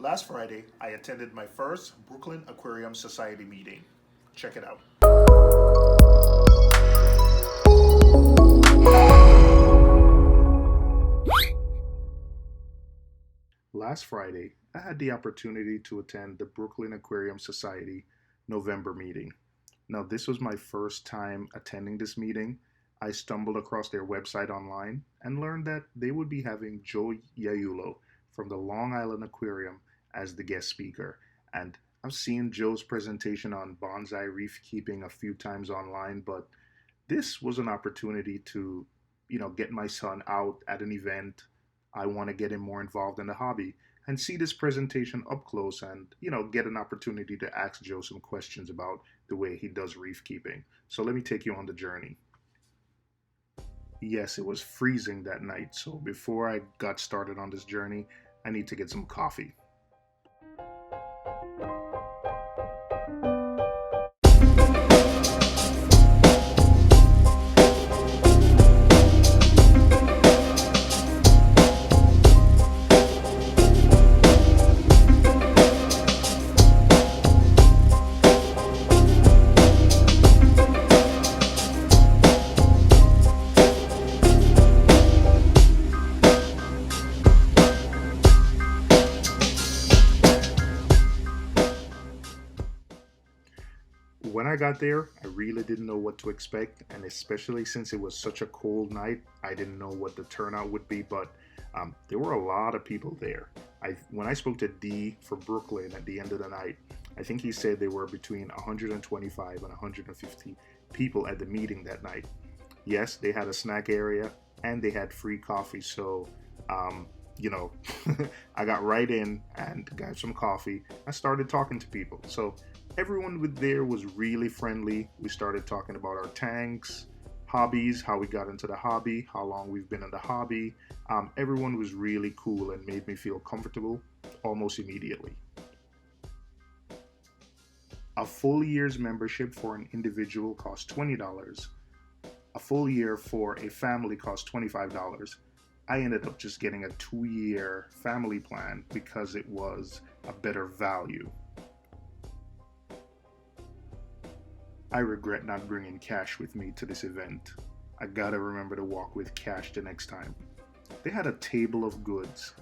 Last Friday, I attended my first Brooklyn Aquarium Society meeting. Check it out. Last Friday, I had the opportunity to attend the Brooklyn Aquarium Society November meeting. Now, this was my first time attending this meeting. I stumbled across their website online and learned that they would be having Joe Yayulo from the Long Island Aquarium as the guest speaker. And I've seen Joe's presentation on bonsai reef keeping a few times online, but this was an opportunity to, get my son out at an event. I want to get him more involved in the hobby and see this presentation up close and, get an opportunity to ask Joe some questions about the way he does reef keeping. So let me take you on the journey. Yes, it was freezing that night, so before I got started on this journey, I need to get some coffee. When I got there, I really didn't know what to expect, and especially since it was such a cold night, I didn't know what the turnout would be, but there were a lot of people there. When I spoke to D for Brooklyn at the end of the night, I think he said there were between 125 and 150 people at the meeting that night. Yes, they had a snack area and they had free coffee, so I got right in and got some coffee. I started talking to people. So everyone there was really friendly. We started talking about our tanks, hobbies, how we got into the hobby, how long we've been in the hobby. Everyone was really cool and made me feel comfortable almost immediately. A full year's membership for an individual cost $20. A full year for a family cost $25. I ended up just getting a 2-year family plan because it was a better value. I regret not bringing cash with me to this event. I gotta remember to walk with cash the next time. They had a table of goods,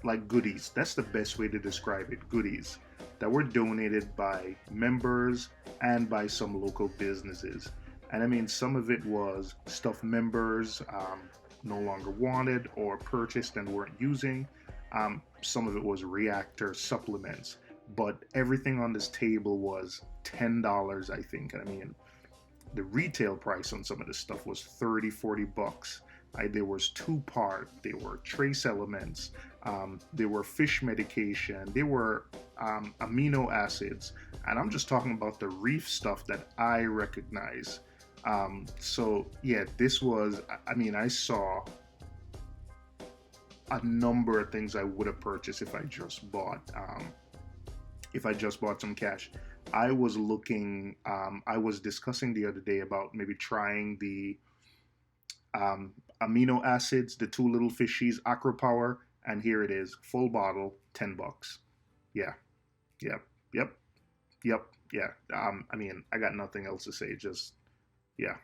like goodies. That's the best way to describe it, goodies, that were donated by members and by some local businesses. And I mean, some of it was stuff members no longer wanted or purchased and weren't using. Some of it was reactor supplements, but everything on this table was $10, I think. I mean, the retail price on some of this stuff was $30-40. There was 2-part, there were trace elements, there were fish medication, there were amino acids, and I'm just talking about the reef stuff that I recognize. So yeah, this was, I saw a number of things I would have purchased if I just bought some cash. I was discussing the other day about maybe trying the amino acids, the 2 little fishies, Aqua Power, and here it is, full bottle, $10. Yeah, yep. I got nothing else to say, just, yeah.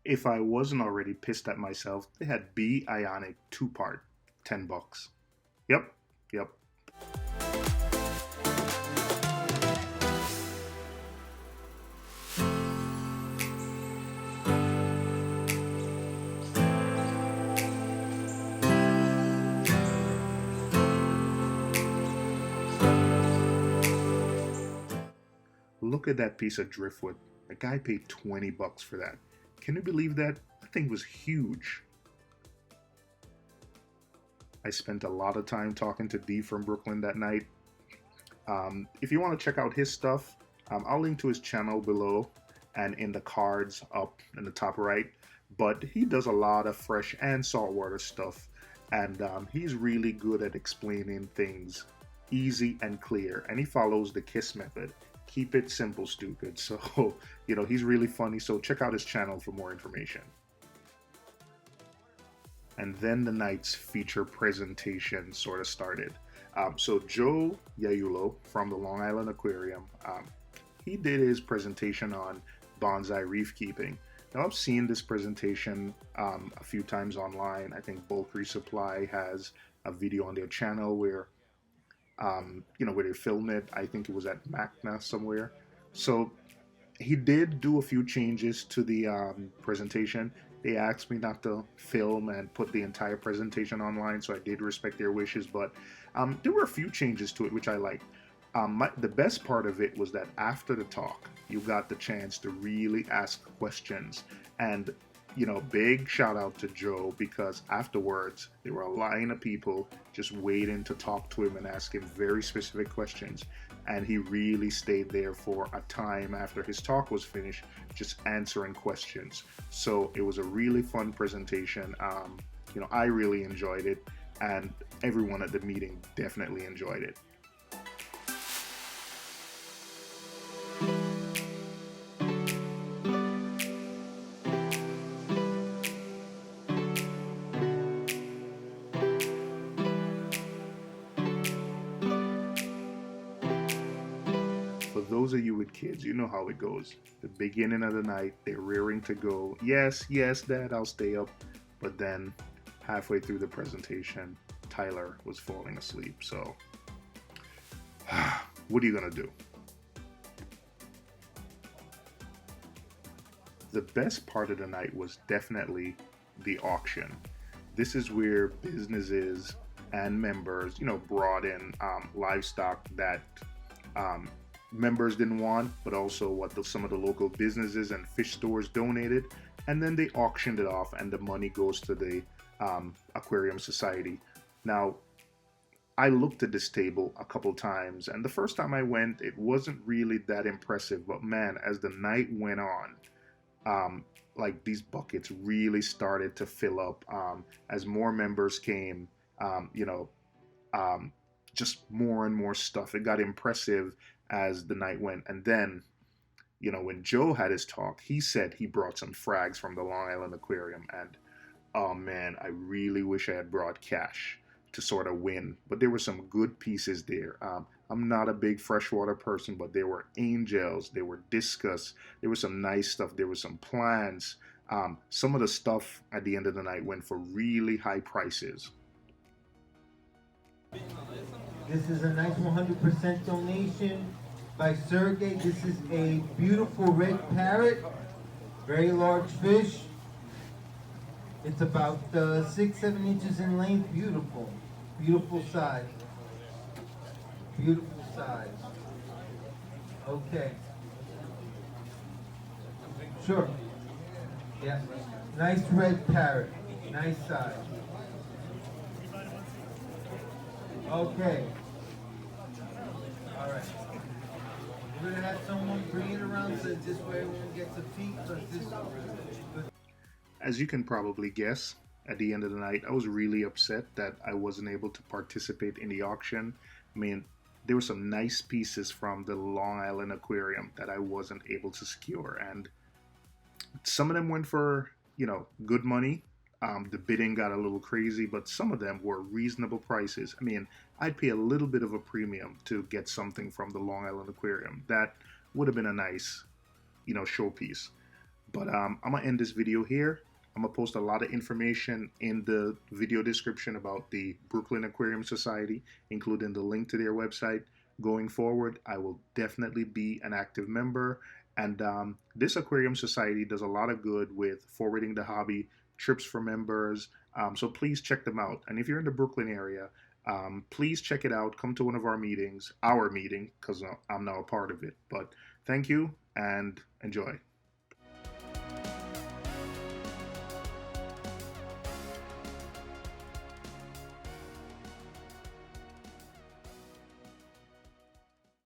If I wasn't already pissed at myself, they had B Ionic 2-part, $10. Yep. Look at that piece of driftwood. The guy paid 20 bucks for that. Can you believe that? That thing was huge. I spent a lot of time talking to D from Brooklyn that night. If you want to check out his stuff, I'll link to his channel below and in the cards up in the top right. But he does a lot of fresh and saltwater stuff, and he's really good at explaining things easy and clear, and he follows the KISS method. Keep it simple, stupid. So, he's really funny, so check out his channel for more information. And then the night's feature presentation sort of started. So Joe Yayulo from the Long Island Aquarium, he did his presentation on bonsai reef keeping. Now I've seen this presentation a few times online. I think Bulk Resupply has a video on their channel where, where they film it. I think it was at MACNA somewhere. So he did do a few changes to the presentation. They asked me not to film and put the entire presentation online, so I did respect their wishes, but there were a few changes to it which I liked. The best part of it was that after the talk, you got the chance to really ask questions. And, big shout out to Joe, because afterwards, there were a line of people just waiting to talk to him and ask him very specific questions. And he really stayed there for a time after his talk was finished, just answering questions. So it was a really fun presentation. I really enjoyed it, and everyone at the meeting definitely enjoyed it. For those of you with kids, you know how it goes. The beginning of the night, they're rearing to go. Yes, Dad, I'll stay up. But then halfway through the presentation, Tyler was falling asleep. So what are you going to do? The best part of the night was definitely the auction. This is where businesses and members, brought in livestock that members didn't want, but also what some of the local businesses and fish stores donated, and then they auctioned it off, and the money goes to the Aquarium Society. Now, I looked at this table a couple times, and the first time I went, it wasn't really that impressive, but man, as the night went on, these buckets really started to fill up as more members came, just more and more stuff. It got impressive as the night went. And then, when Joe had his talk, he said he brought some frags from the Long Island Aquarium. And, oh man, I really wish I had brought cash to sort of win. But there were some good pieces there. I'm not a big freshwater person, but there were angels, there were discus, there was some nice stuff, there was some plants. Some of the stuff at the end of the night went for really high prices. This is a nice 100% donation by Sergey. This is a beautiful red parrot, very large fish. It's about 6-7 inches in length. Beautiful, beautiful size. Beautiful size. Okay. Sure. Yeah. Nice red parrot. Nice size. Okay. All right. We're gonna have someone bring it around so this way everyone gets a peek. As you can probably guess, at the end of the night, I was really upset that I wasn't able to participate in the auction. I mean, there were some nice pieces from the Long Island Aquarium that I wasn't able to secure, and some of them went for, good money. The bidding got a little crazy, but some of them were reasonable prices. I mean, I'd pay a little bit of a premium to get something from the Long Island Aquarium. That would have been a nice, showpiece. But I'm going to end this video here. I'm going to post a lot of information in the video description about the Brooklyn Aquarium Society, including the link to their website. Going forward, I will definitely be an active member. And this Aquarium Society does a lot of good with forwarding the hobby, trips for members. So please check them out. And if you're in the Brooklyn area, Please check it out. Come to one of our meeting, because I'm now a part of it. But thank you and enjoy.